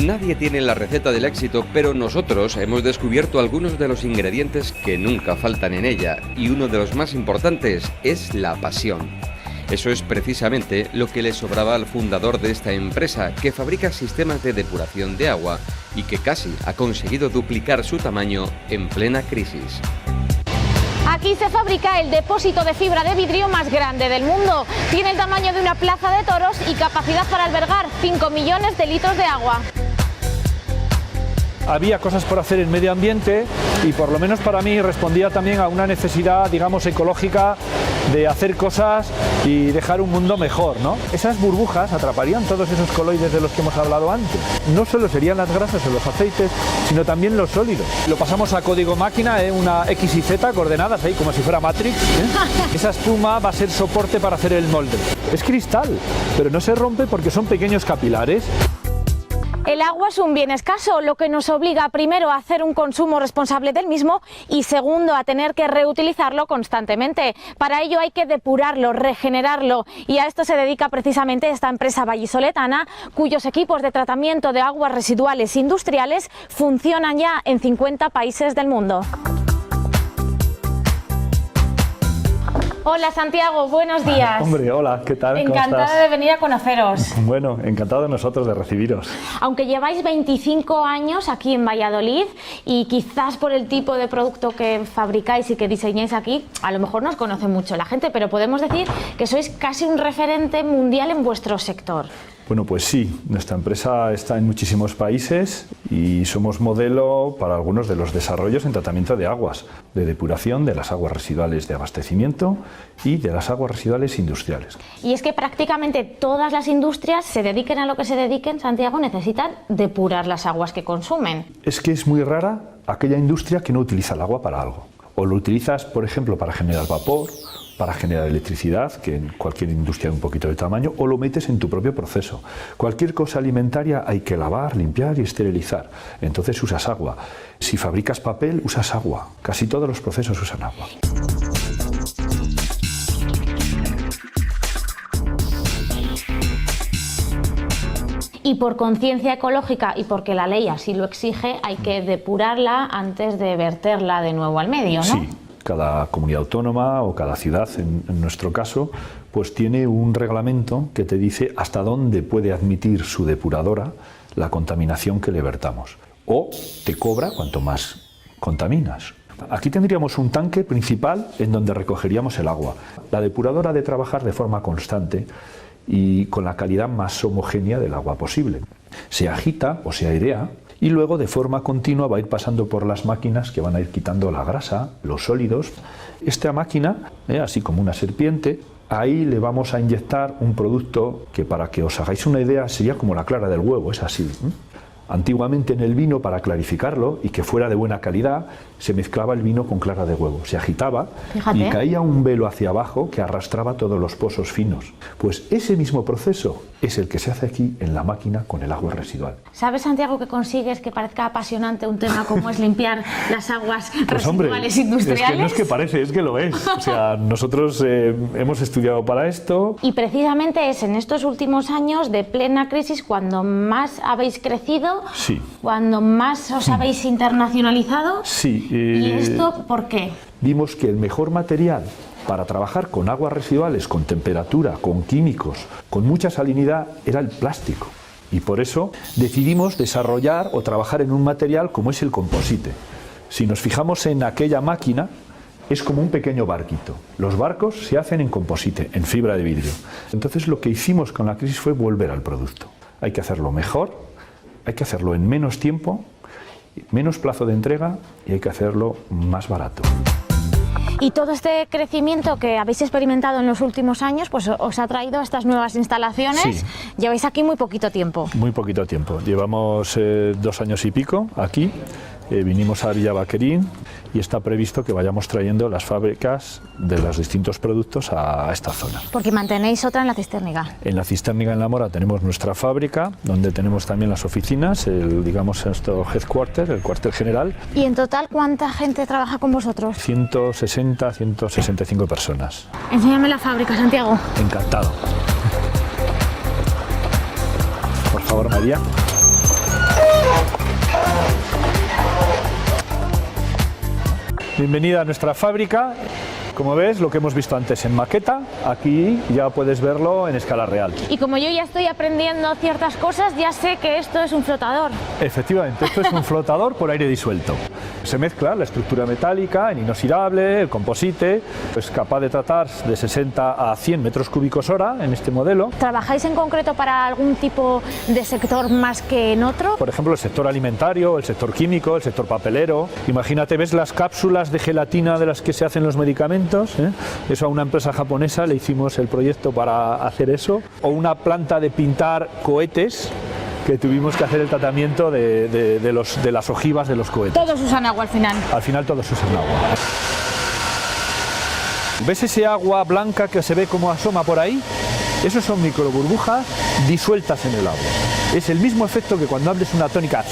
Nadie tiene la receta del éxito, pero nosotros hemos descubierto algunos de los ingredientes que nunca faltan en ella, y uno de los más importantes es la pasión. Eso es precisamente lo que le sobraba al fundador de esta empresa, que fabrica sistemas de depuración de agua y que casi ha conseguido duplicar su tamaño en plena crisis. Aquí se fabrica el depósito de fibra de vidrio más grande del mundo. Tiene el tamaño de una plaza de toros y capacidad para albergar 5 millones de litros de agua. Había cosas por hacer en medio ambiente y por lo menos para mí respondía también a una necesidad, digamos, ecológica de hacer cosas y dejar un mundo mejor, ¿no? Esas burbujas atraparían todos esos coloides de los que hemos hablado antes. No solo serían las grasas o los aceites, sino también los sólidos. Lo pasamos a código máquina, una X y Z coordenadas ahí como si fuera Matrix, ¿eh? Esa espuma va a ser soporte para hacer el molde. Es cristal, pero no se rompe porque son pequeños capilares. El agua es un bien escaso, lo que nos obliga primero a hacer un consumo responsable del mismo y segundo a tener que reutilizarlo constantemente. Para ello hay que depurarlo, regenerarlo y a esto se dedica precisamente esta empresa vallisoletana, cuyos equipos de tratamiento de aguas residuales industriales funcionan ya en 50 países del mundo. Hola Santiago, buenos días. Hombre, hola, ¿qué tal? Encantada de venir a conoceros. Bueno, encantado nosotros de recibiros. Aunque lleváis 25 años aquí en Valladolid y quizás por el tipo de producto que fabricáis y que diseñáis aquí, a lo mejor no os conoce mucho la gente, pero podemos decir que sois casi un referente mundial en vuestro sector. Bueno, pues sí, nuestra empresa está en muchísimos países y somos modelo para algunos de los desarrollos en tratamiento de aguas, de depuración de las aguas residuales de abastecimiento y de las aguas residuales industriales. Y es que prácticamente todas las industrias, se dediquen a lo que se dediquen, Santiago, necesitan depurar las aguas que consumen. Es que es muy rara aquella industria que no utiliza el agua para algo. O lo utilizas, por ejemplo, para generar vapor, para generar electricidad, que en cualquier industria de un poquito de tamaño, o lo metes en tu propio proceso. Cualquier cosa alimentaria hay que lavar, limpiar y esterilizar. Entonces usas agua. Si fabricas papel, usas agua. Casi todos los procesos usan agua. Y por conciencia ecológica y porque la ley así lo exige, hay que depurarla antes de verterla de nuevo al medio, ¿no? Sí. Cada comunidad autónoma o cada ciudad, en nuestro caso, pues tiene un reglamento que te dice hasta dónde puede admitir su depuradora la contaminación que le vertamos. O te cobra cuanto más contaminas. Aquí tendríamos un tanque principal en donde recogeríamos el agua. La depuradora ha de trabajar de forma constante y con la calidad más homogénea del agua posible. Se agita o se airea, y luego de forma continua va a ir pasando por las máquinas que van a ir quitando la grasa, los sólidos. Esta máquina, así como una serpiente, ahí le vamos a inyectar un producto que, para que os hagáis una idea, sería como la clara del huevo, es así. Antiguamente en el vino, para clarificarlo y que fuera de buena calidad, se mezclaba el vino con clara de huevo, se agitaba. Fíjate. Y caía un velo hacia abajo que arrastraba todos los pozos finos. Pues ese mismo proceso es el que se hace aquí en la máquina con el agua residual. ¿Sabes, Santiago, que consigues que parezca apasionante un tema como es limpiar las aguas pues residuales hombre, industriales? Es que no es que parece, es que lo es. O sea, nosotros hemos estudiado para esto. Y precisamente es en estos últimos años de plena crisis cuando más habéis crecido, sí, cuando más os habéis internacionalizado. Sí. ¿Y esto por qué? Vimos que el mejor material para trabajar con aguas residuales, con temperatura, con químicos, con mucha salinidad, era el plástico. Y por eso decidimos desarrollar o trabajar en un material como es el composite. Si nos fijamos en aquella máquina, es como un pequeño barquito. Los barcos se hacen en composite, en fibra de vidrio. Entonces lo que hicimos con la crisis fue volver al producto. Hay que hacerlo mejor, hay que hacerlo en menos tiempo, menos plazo de entrega y hay que hacerlo más barato. Y todo este crecimiento que habéis experimentado en los últimos años, pues os ha traído a estas nuevas instalaciones. Sí. Lleváis aquí muy poquito tiempo. Muy poquito tiempo. Llevamos 2 años y pico aquí. Vinimos a Villavaquerín y está previsto que vayamos trayendo las fábricas de los distintos productos a esta zona. Porque mantenéis otra en la Cistérniga. En la Cistérniga, en La Mora, tenemos nuestra fábrica, donde tenemos también las oficinas, digamos nuestro headquarter, el cuartel general. ¿Y en total cuánta gente trabaja con vosotros? 160, 165 personas. Enséñame la fábrica, Santiago. Encantado. Por favor, María. Bienvenida a nuestra fábrica. Como ves, lo que hemos visto antes en maqueta, aquí ya puedes verlo en escala real. Y como yo ya estoy aprendiendo ciertas cosas, ya sé que esto es un flotador. Efectivamente, esto es un flotador por aire disuelto. Se mezcla la estructura metálica en inoxidable, el composite, es capaz de tratar de 60 a 100 metros cúbicos hora en este modelo. ¿Trabajáis en concreto para algún tipo de sector más que en otro? Por ejemplo, el sector alimentario, el sector químico, el sector papelero. Imagínate, ves las cápsulas de gelatina de las que se hacen los medicamentos. Eso a una empresa japonesa le hicimos el proyecto para hacer eso. O una planta de pintar cohetes, que tuvimos que hacer el tratamiento de las ojivas de los cohetes. Todos usan agua al final. Al final todos usan agua. ¿Ves ese agua blanca que se ve como asoma por ahí? Esos son microburbujas disueltas en el agua. Es el mismo efecto que cuando abres una tónica.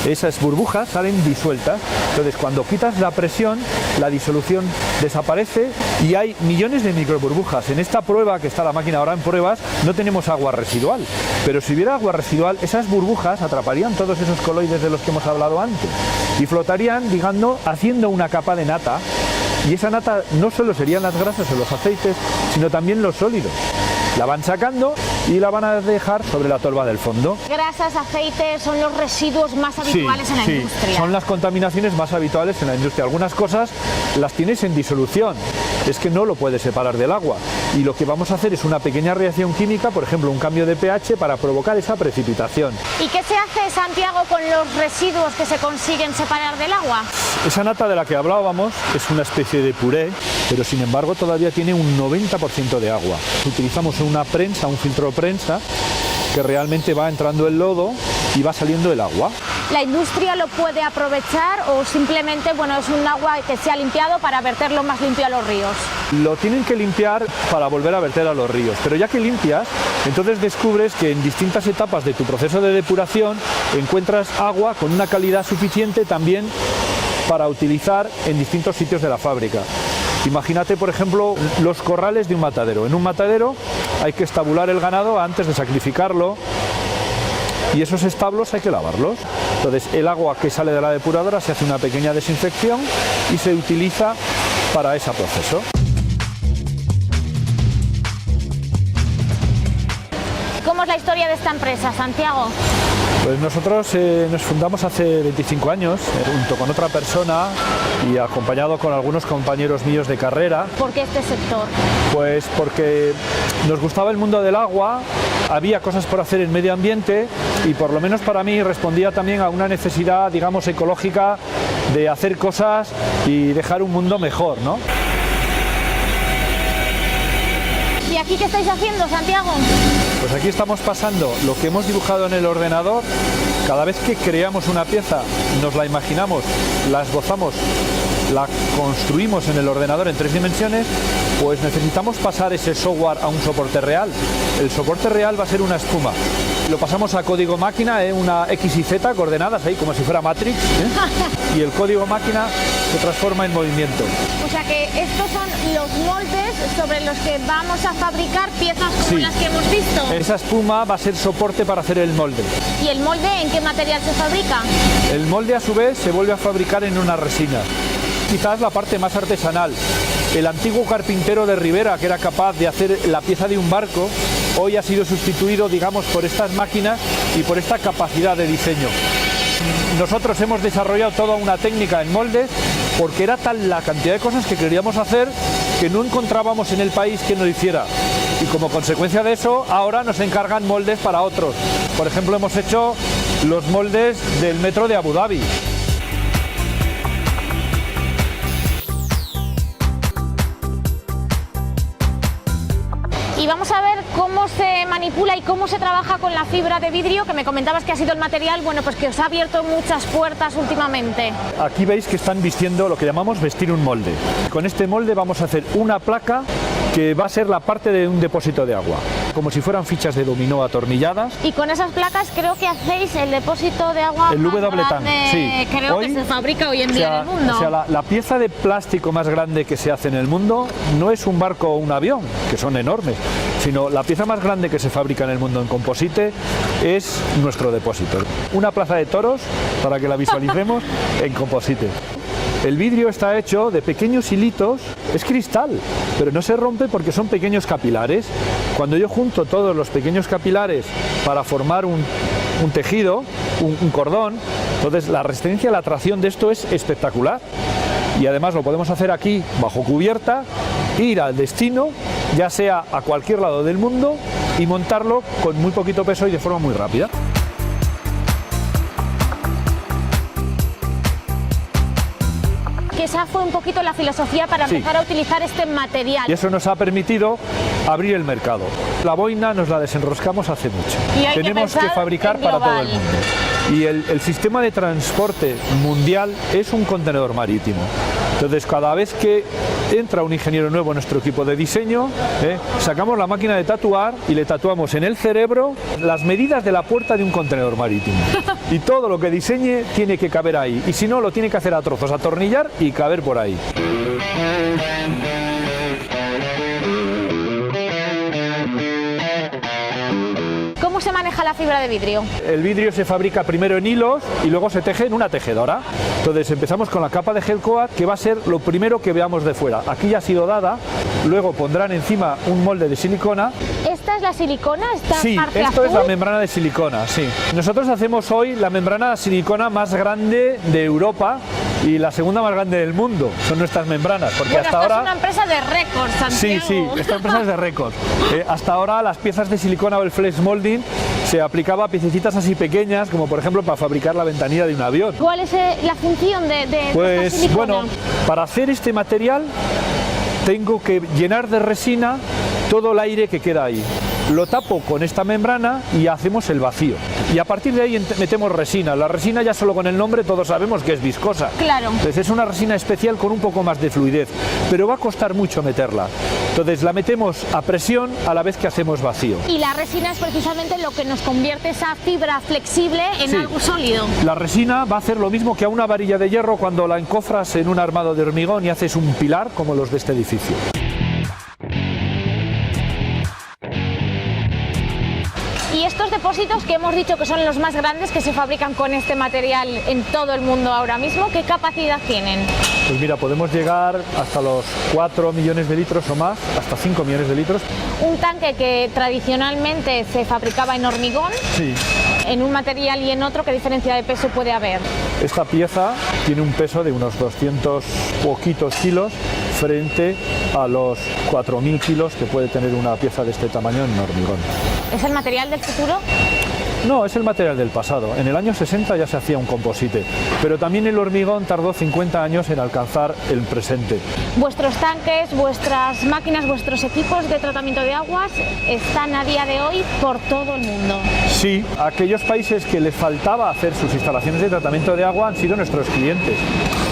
Esas burbujas salen disueltas. Entonces, cuando quitas la presión, la disolución desaparece y hay millones de microburbujas. En esta prueba, que está la máquina ahora en pruebas, no tenemos agua residual. Pero si hubiera agua residual, esas burbujas atraparían todos esos coloides de los que hemos hablado antes y flotarían, digamos, haciendo una capa de nata. Y esa nata no solo serían las grasas o los aceites, sino también los sólidos. La van sacando y la van a dejar sobre la tolva del fondo. Grasas, aceites son los residuos más habituales en la industria. Son las contaminaciones más habituales en la industria. Algunas cosas las tienes en disolución, es que no lo puedes separar del agua. Y lo que vamos a hacer es una pequeña reacción química, por ejemplo un cambio de pH para provocar esa precipitación. ¿Y qué se hace, Santiago, con los residuos que se consiguen separar del agua? Esa nata de la que hablábamos es una especie de puré, pero sin embargo todavía tiene un 90% de agua. Utilizamos una prensa, un filtro prensa, que realmente va entrando el lodo y va saliendo el agua. ¿La industria lo puede aprovechar o simplemente, bueno, es un agua que se ha limpiado para verterlo más limpio a los ríos? Lo tienen que limpiar para volver a verter a los ríos, pero ya que limpias, entonces descubres que en distintas etapas de tu proceso de depuración encuentras agua con una calidad suficiente también para utilizar en distintos sitios de la fábrica. Imagínate, por ejemplo, los corrales de un matadero. En un matadero hay que estabular el ganado antes de sacrificarlo y esos establos hay que lavarlos. Entonces el agua que sale de la depuradora se hace una pequeña desinfección y se utiliza para ese proceso. ¿Cómo es la historia de esta empresa, Santiago? Pues nosotros nos fundamos hace 25 años, junto con otra persona y acompañado con algunos compañeros míos de carrera. ¿Por qué este sector? Pues porque nos gustaba el mundo del agua, había cosas por hacer en medio ambiente y por lo menos para mí respondía también a una necesidad, digamos, ecológica de hacer cosas y dejar un mundo mejor, ¿no? ¿Y aquí qué estáis haciendo, Santiago? Pues aquí estamos pasando lo que hemos dibujado en el ordenador. Cada vez que creamos una pieza, nos la imaginamos, la esbozamos, la construimos en el ordenador en 3 dimensiones, pues necesitamos pasar ese software a un soporte real. El soporte real va a ser una espuma. Lo pasamos a código máquina, una X y Z coordenadas ahí como si fuera Matrix, y el código máquina se transforma en movimiento. O sea que estos son los moldes sobre los que vamos a fabricar piezas como las que hemos visto. Esa espuma va a ser soporte para hacer el molde. ¿Y el molde en qué material se fabrica? El molde a su vez se vuelve a fabricar en una resina. Quizás la parte más artesanal. El antiguo carpintero de Ribera, que era capaz de hacer la pieza de un barco, hoy ha sido sustituido, digamos, por estas máquinas y por esta capacidad de diseño. Nosotros hemos desarrollado toda una técnica en moldes porque era tal la cantidad de cosas que queríamos hacer que no encontrábamos en el país que lo hiciera. Y como consecuencia de eso, ahora nos encargan moldes para otros. Por ejemplo, hemos hecho los moldes del metro de Abu Dhabi. Y vamos a ver cómo se manipula y cómo se trabaja con la fibra de vidrio, que me comentabas que ha sido el material, bueno, pues que os ha abierto muchas puertas últimamente. Aquí veis que están vistiendo lo que llamamos vestir un molde. Con este molde vamos a hacer una placa que va a ser la parte de un depósito de agua, como si fueran fichas de dominó atornilladas. Y con esas placas creo que hacéis el depósito de agua el más W-TAN, grande, sí. creo que se fabrica hoy en día en el mundo. O sea, la pieza de plástico más grande que se hace en el mundo no es un barco o un avión, que son enormes, sino la pieza más grande que se fabrica en el mundo en composite es nuestro depósito. Una plaza de toros, para que la visualicemos, en composite. El vidrio está hecho de pequeños hilitos, es cristal, pero no se rompe porque son pequeños capilares. Cuando yo junto todos los pequeños capilares para formar un tejido, un cordón, entonces la resistencia a la tracción de esto es espectacular. Y además lo podemos hacer aquí bajo cubierta, ir al destino, ya sea a cualquier lado del mundo, y montarlo con muy poquito peso y de forma muy rápida. Que esa fue un poquito la filosofía para empezar a utilizar este material. Y eso nos ha permitido abrir el mercado. La boina nos la desenroscamos hace mucho. Y tenemos que fabricar para todo el mundo. Y el sistema de transporte mundial es un contenedor marítimo. Entonces, cada vez que entra un ingeniero nuevo en nuestro equipo de diseño, sacamos la máquina de tatuar y le tatuamos en el cerebro las medidas de la puerta de un contenedor marítimo. Y todo lo que diseñe tiene que caber ahí. Y si no, lo tiene que hacer a trozos, atornillar y caber por ahí. ¿Cómo se maneja la fibra de vidrio? El vidrio se fabrica primero en hilos y luego se teje en una tejedora. Entonces empezamos con la capa de gel coat, que va a ser lo primero que veamos de fuera. Aquí ya ha sido dada, luego pondrán encima un molde de silicona. ¿Esta es la silicona? Sí, esto es la membrana de silicona, sí. Nosotros hacemos hoy la membrana de silicona más grande de Europa y la segunda más grande del mundo. Son nuestras membranas, porque bueno, hasta ahora... es una empresa de récords, Santiago. Sí, esta empresa es de récords. Hasta ahora las piezas de silicona o el flex molding se aplicaba a piececitas así pequeñas, como por ejemplo para fabricar la ventanilla de un avión. ¿Cuál es la función de pues esta silicona? Bueno, para hacer este material tengo que llenar de resina todo el aire que queda ahí. Lo tapo con esta membrana y hacemos el vacío. Y a partir de ahí metemos resina. La resina, ya solo con el nombre todos sabemos que es viscosa. Claro. Entonces es una resina especial con un poco más de fluidez, pero va a costar mucho meterla. Entonces la metemos a presión a la vez que hacemos vacío. Y la resina es precisamente lo que nos convierte esa fibra flexible en algo sólido. La resina va a hacer lo mismo que a una varilla de hierro cuando la encofras en un armado de hormigón y haces un pilar como los de este edificio. Y estos depósitos que hemos dicho que son los más grandes que se fabrican con este material en todo el mundo ahora mismo, ¿qué capacidad tienen? Pues mira, podemos llegar hasta los 4 millones de litros o más, hasta 5 millones de litros. Un tanque que tradicionalmente se fabricaba en hormigón, sí. En un material y en otro, ¿qué diferencia de peso puede haber? Esta pieza tiene un peso de unos 200 poquitos kilos frente a los 4.000 kilos que puede tener una pieza de este tamaño en hormigón. ¿Es el material del futuro? No, es el material del pasado. En el año 60 ya se hacía un composite, pero también el hormigón tardó 50 años en alcanzar el presente. Vuestros tanques, vuestras máquinas, vuestros equipos de tratamiento de aguas están a día de hoy por todo el mundo. Sí, aquellos países que les faltaba hacer sus instalaciones de tratamiento de agua han sido nuestros clientes.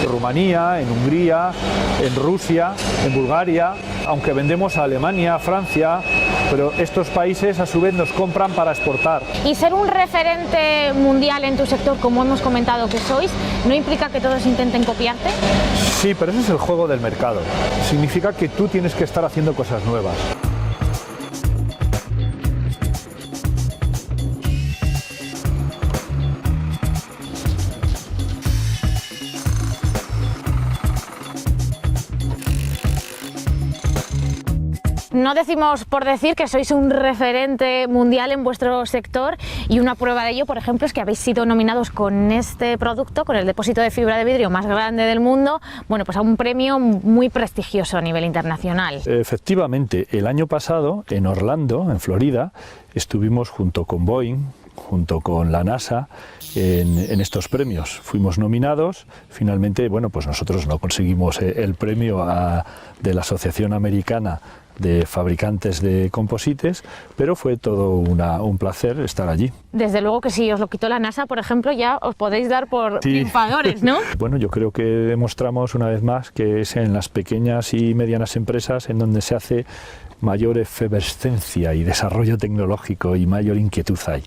En Rumanía, en Hungría, en Rusia, en Bulgaria, aunque vendemos a Alemania, a Francia, pero estos países a su vez nos compran para exportar. Y ser un referente mundial en tu sector, como hemos comentado que sois, ¿no implica que todos intenten copiarte? Sí, pero ese es el juego del mercado. Significa que tú tienes que estar haciendo cosas nuevas. No decimos por decir que sois un referente mundial en vuestro sector, y una prueba de ello, por ejemplo, es que habéis sido nominados con este producto, con el depósito de fibra de vidrio más grande del mundo, bueno, pues a un premio muy prestigioso a nivel internacional. Efectivamente, el año pasado en Orlando, en Florida, estuvimos junto con Boeing, junto con la NASA, en estos premios. Fuimos nominados, finalmente, bueno, pues nosotros no conseguimos el premio de la Asociación Americana de Fabricantes de Composites, pero fue todo un placer estar allí. Desde luego que si os lo quitó la NASA, por ejemplo, ya os podéis dar por triunfadores, ¿no? Bueno, yo creo que demostramos una vez más que es en las pequeñas y medianas empresas en donde se hace mayor efervescencia y desarrollo tecnológico y mayor inquietud hay.